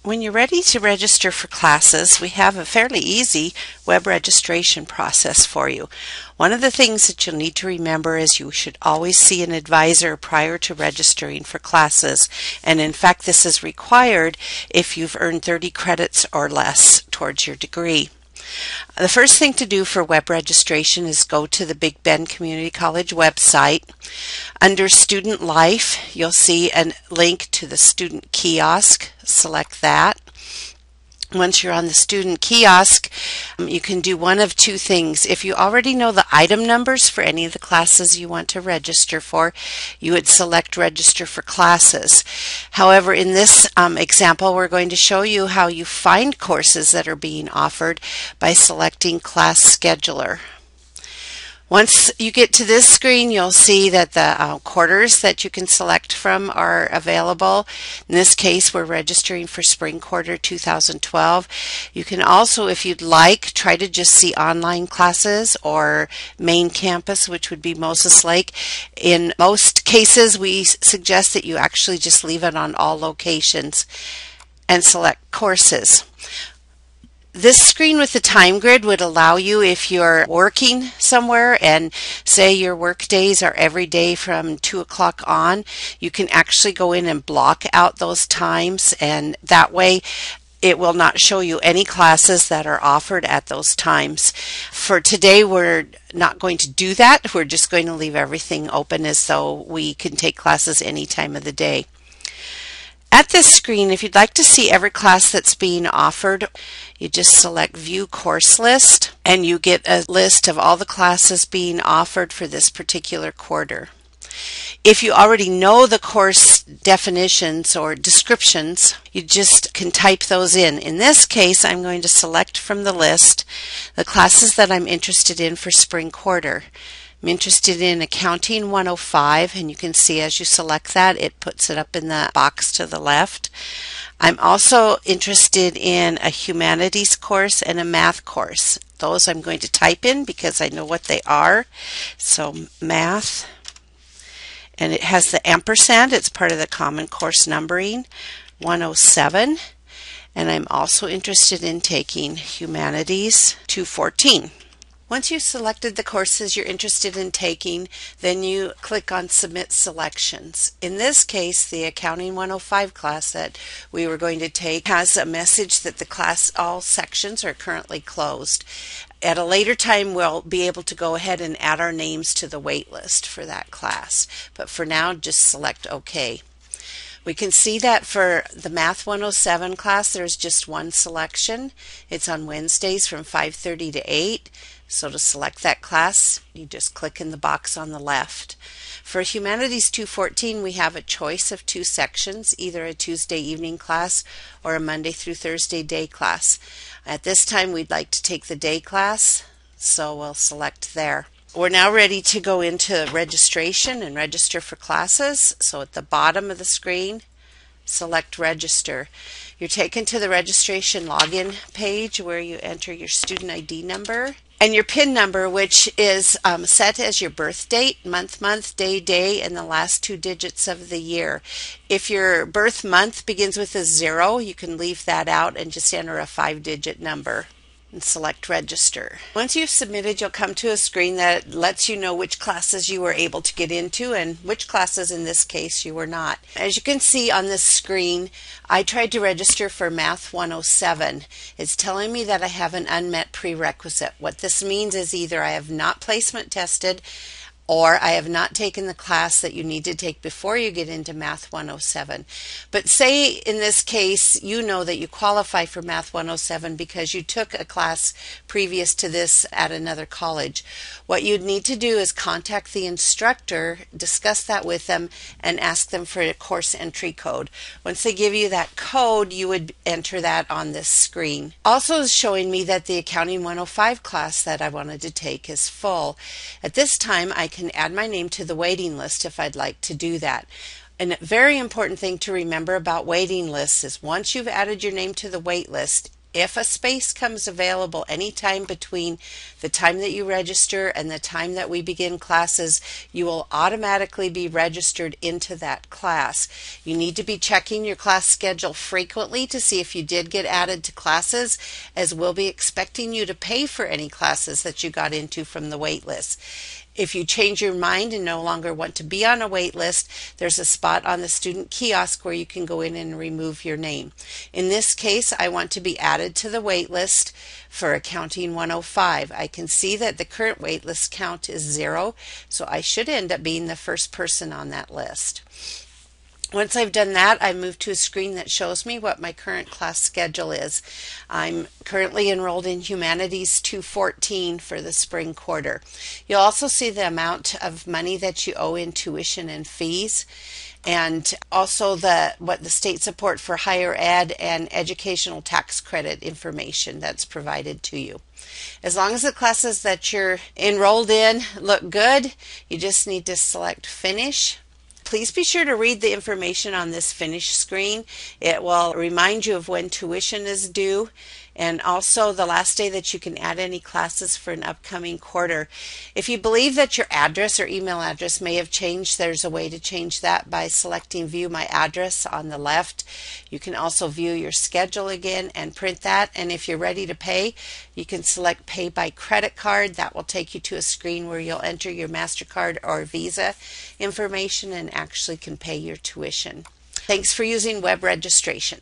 When you're ready to register for classes, we have a fairly easy web registration process for you. One of the things that you'll need to remember is you should always see an advisor prior to registering for classes. And in fact, this is required if you've earned 30 credits or less towards your degree. The first thing to do for web registration is go to the Big Bend Community College website. Under Student Life, you'll see a link to the student kiosk. Select that. Once you're on the student kiosk, you can do one of two things. If you already know the item numbers for any of the classes you want to register for, you would select Register for Classes. However, in this example, we're going to show you how you find courses that are being offered by selecting Class Scheduler. Once you get to this screen, you'll see that the quarters that you can select from are available. In this case, we're registering for spring quarter 2012. You can also, if you'd like, try to just see online classes or main campus, which would be Moses Lake. In most cases, we suggest that you actually just leave it on all locations and select courses. This screen with the time grid would allow you, if you're working somewhere and say your work days are every day from 2 o'clock on, you can actually go in and block out those times, and that way it will not show you any classes that are offered at those times. For today, we're not going to do that. We're just going to leave everything open as though we can take classes any time of the day. At this screen, if you'd like to see every class that's being offered, you just select View Course List, and you get a list of all the classes being offered for this particular quarter. If you already know the course definitions or descriptions, you just can type those in. In this case, I'm going to select from the list the classes that I'm interested in for spring quarter. I'm interested in Accounting 105, and you can see as you select that, it puts it up in the box to the left. I'm also interested in a humanities course and a math course. Those I'm going to type in because I know what they are. So math, and it has the ampersand. It's part of the Common Course numbering, 107. And I'm also interested in taking Humanities 214. Once you've selected the courses you're interested in taking, then you click on Submit Selections. In this case, the Accounting 105 class that we were going to take has a message that the class, all sections are currently closed. At a later time, we'll be able to go ahead and add our names to the wait list for that class. But for now, just select OK. We can see that for the Math 107 class, there's just one selection. It's on Wednesdays from 5:30 to 8. So to select that class, you just click in the box on the left. For Humanities 214, we have a choice of two sections, either a Tuesday evening class or a Monday through Thursday day class. At this time, we'd like to take the day class, so we'll select there. We're now ready to go into registration and register for classes. So at the bottom of the screen, select Register. You're taken to the registration login page where you enter your student ID number and your PIN number, which is set as your birth date, month, day, and the last 2 digits of the year. If your birth month begins with a 0, you can leave that out and just enter a 5-digit number and select Register. Once you've submitted, you'll come to a screen that lets you know which classes you were able to get into and which classes in this case you were not. As you can see on this screen, I tried to register for Math 107. It's telling me that I have an unmet prerequisite. What this means is either I have not placement tested or I have not taken the class that you need to take before you get into Math 107. But say in this case you know that you qualify for Math 107 because you took a class previous to this at another college. What you'd need to do is contact the instructor, discuss that with them, and ask them for a course entry code. Once they give you that code, you would enter that on this screen. Also is showing me that the Accounting 105 class that I wanted to take is full. At this time, I can add my name to the waiting list if I'd like to do that. And a very important thing to remember about waiting lists is once you've added your name to the wait list, If a space comes available anytime between the time that you register and the time that we begin classes, you will automatically be registered into that class. You need to be checking your class schedule frequently to see if you did get added to classes, as we'll be expecting you to pay for any classes that you got into from the wait list. If you change your mind and no longer want to be on a wait list, there's a spot on the student kiosk where you can go in and remove your name. In this case, I want to be added to the wait list for Accounting 105. I can see that the current wait list count is 0, so I should end up being the first person on that list. Once I've done that, I move to a screen that shows me what my current class schedule is. I'm currently enrolled in Humanities 214 for the spring quarter. You'll also see the amount of money that you owe in tuition and fees, and also what the state support for higher ed and educational tax credit information that's provided to you. As long as the classes that you're enrolled in look good, you just need to select Finish. Please be sure to read the information on this Finish screen. It will remind you of when tuition is due and also the last day that you can add any classes for an upcoming quarter. If you believe that your address or email address may have changed, there's a way to change that by selecting View My Address on the left. You can also view your schedule again and print that, and if you're ready to pay, you can select Pay by Credit Card. That will take you to a screen where you'll enter your MasterCard or Visa information and actually can pay your tuition. Thanks for using web registration.